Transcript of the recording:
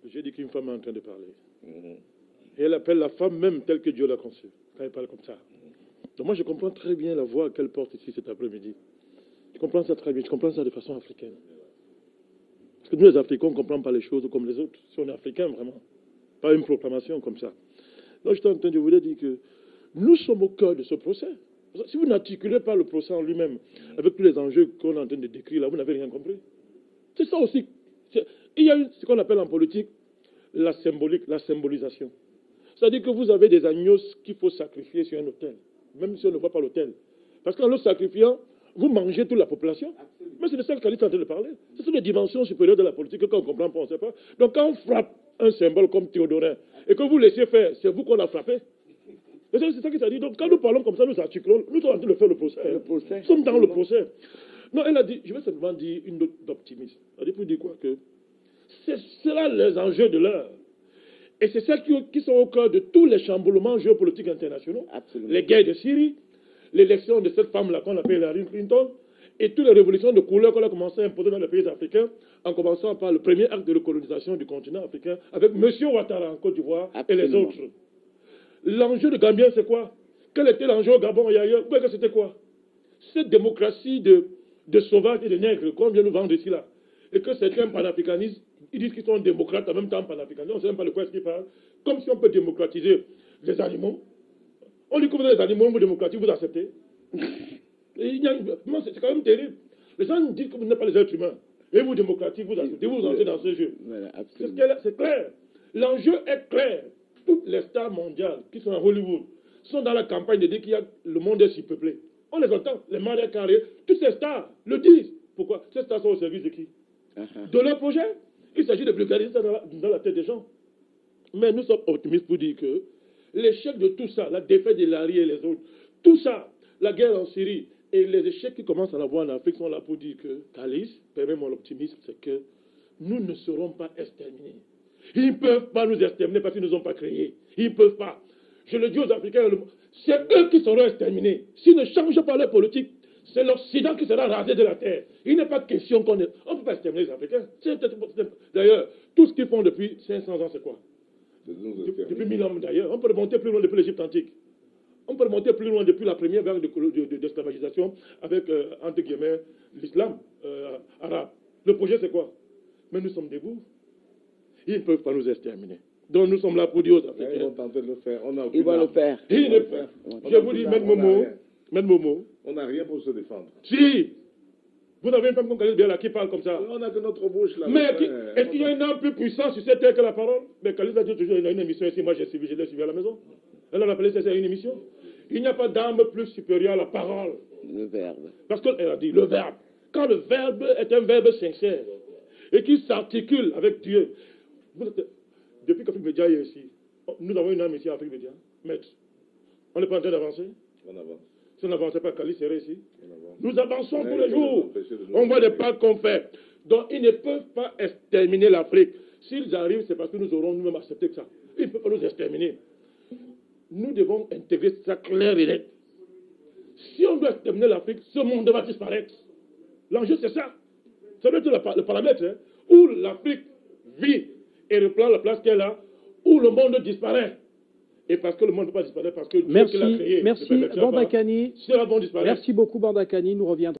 J'ai dit qu'une femme est en train de parler. Et elle appelle la femme même telle que Dieu l'a conçue, quand elle parle comme ça. Donc moi, je comprends très bien la voix qu'elle porte ici cet après-midi. Je comprends ça très bien, je comprends ça de façon africaine. Parce que nous, les Africains, on ne comprend pas les choses comme les autres. Si on est Africain, vraiment. Pas une proclamation comme ça. Donc, je suis en train de vous dire que nous sommes au cœur de ce procès. Si vous n'articulez pas le procès en lui-même, avec tous les enjeux qu'on est en train de décrire là, vous n'avez rien compris. C'est ça aussi. Il y a ce qu'on appelle en politique la symbolique, la symbolisation. C'est-à-dire que vous avez des agneaux qu'il faut sacrifier sur un autel, même si on ne voit pas l'autel. Parce qu'en le sacrifiant, vous mangez toute la population. Absolument. Mais c'est de ça que Khalid est en train de parler. Ce sont des dimensions supérieures de la politique que quand on ne comprend pas, on ne sait pas. Donc quand on frappe un symbole comme Théodorin et que vous laissez faire, c'est vous qu'on a frappé. C'est ça qu'il s'est dit. Donc quand nous parlons comme ça, nous articulons, nous sommes en train de faire le procès. Nous sommes dans le procès. Non, elle a dit, je vais simplement dire une note d'optimisme. Elle a dit pour dire quoi que c'est cela les enjeux de l'heure. Et c'est ça qui sont au cœur de tous les chamboulements géopolitiques internationaux. Absolument. Les guerres de Syrie, l'élection de cette femme-là qu'on appelle Hillary Clinton, et toutes les révolutions de couleur qu'on a commencé à imposer dans les pays africains, en commençant par le premier acte de recolonisation du continent africain, avec M. Ouattara en Côte d'Ivoire et les autres. L'enjeu de Gambien, c'est quoi? Quel était l'enjeu au Gabon et ailleurs? C'était quoi? Cette démocratie de sauvages et de nègres qu'on vient nous vendre ici, là, et que certains panafricanistes, ils disent qu'ils sont démocrates en même temps panafricanistes, on ne sait même pas de quoi ils parlent, comme si on peut démocratiser les animaux. On dit que vous êtes des animaux, vous démocratisez, vous acceptez. C'est quand même terrible. Les gens disent que vous n'êtes pas les êtres humains, et vous démocratisez, vous acceptez, vous entrez dans ce jeu. C'est clair. L'enjeu est clair. Toutes les stars mondiales qui sont à Hollywood sont dans la campagne de dire qu'il y a le monde est surpeuplé. On les entend, les Maria Carré, toutes ces stars le disent. Pourquoi? Ces stars sont au service de qui? De leur projet. Il s'agit de vulgariser ça dans la tête des gens. Mais nous sommes optimistes pour dire que l'échec de tout ça, la défaite de Hillary et les autres, tout ça, la guerre en Syrie et les échecs qui commencent à l'avoir en Afrique sont là pour dire que, Khalid, permets-moi l'optimisme, c'est que nous ne serons pas exterminés. Ils ne peuvent pas nous exterminer parce qu'ils ne nous ont pas créés. Ils ne peuvent pas. Je le dis aux Africains, c'est eux qui seront exterminés. S'ils ne changent pas leur politique, c'est l'Occident qui sera rasé de la terre. Il n'est pas question qu'on... On ne peut pas exterminer les Africains. D'ailleurs, tout ce qu'ils font depuis 500 ans, c'est quoi? Depuis 1000 ans d'ailleurs. On peut remonter plus loin depuis l'Égypte antique. On peut remonter plus loin depuis la première vague d'esclavagisation avec, entre guillemets, l'islam arabe. Le projet, c'est quoi? Mais nous sommes debout. Ils ne peuvent pas nous exterminer. Donc nous sommes là pour dire aux Africains. Ils vont tenter de le faire. Ils vont le faire. Je vous dis, Maître Momo. On n'a rien pour se défendre. Si! Vous n'avez une femme comme Khalid Biala qui parle comme ça. On a que notre bouche là. Mais est-ce qu'il y a une âme plus puissante sur cette terre que la parole? Mais Khalid a dit toujours, il y a une émission ici, moi je l'ai suivi à la maison. Elle a appelé ça une émission. Il n'y a pas d'âme plus supérieure à la parole. Le verbe. Parce qu'elle a dit le verbe. Quand le verbe est un verbe sincère et qui s'articule avec Dieu. Depuis qu'Afrique Média est ici, nous avons une âme ici à Afrique Média. Maître, on n'est pas en train d'avancer? On avance. Si on n'avançait pas, Khalid serait ici. Nous avançons tous les jours. On voit des pas qu'on fait. Donc, ils ne peuvent pas exterminer l'Afrique. S'ils arrivent, c'est parce que nous aurons nous-mêmes accepté que ça. Ils ne peuvent pas nous exterminer. Nous devons intégrer ça clair et net. Si on doit exterminer l'Afrique, ce monde va disparaître. L'enjeu, c'est ça. Ça doit être le paramètre, hein, où l'Afrique vit et reprend la place qu'elle a, où le monde disparaît. Et parce que le monde ne peut pas disparaître, parce que Dieu qui l'a créé. Merci, Bandakani. Si elles vont disparaître. Merci beaucoup, Bandakani. Nous reviendrons.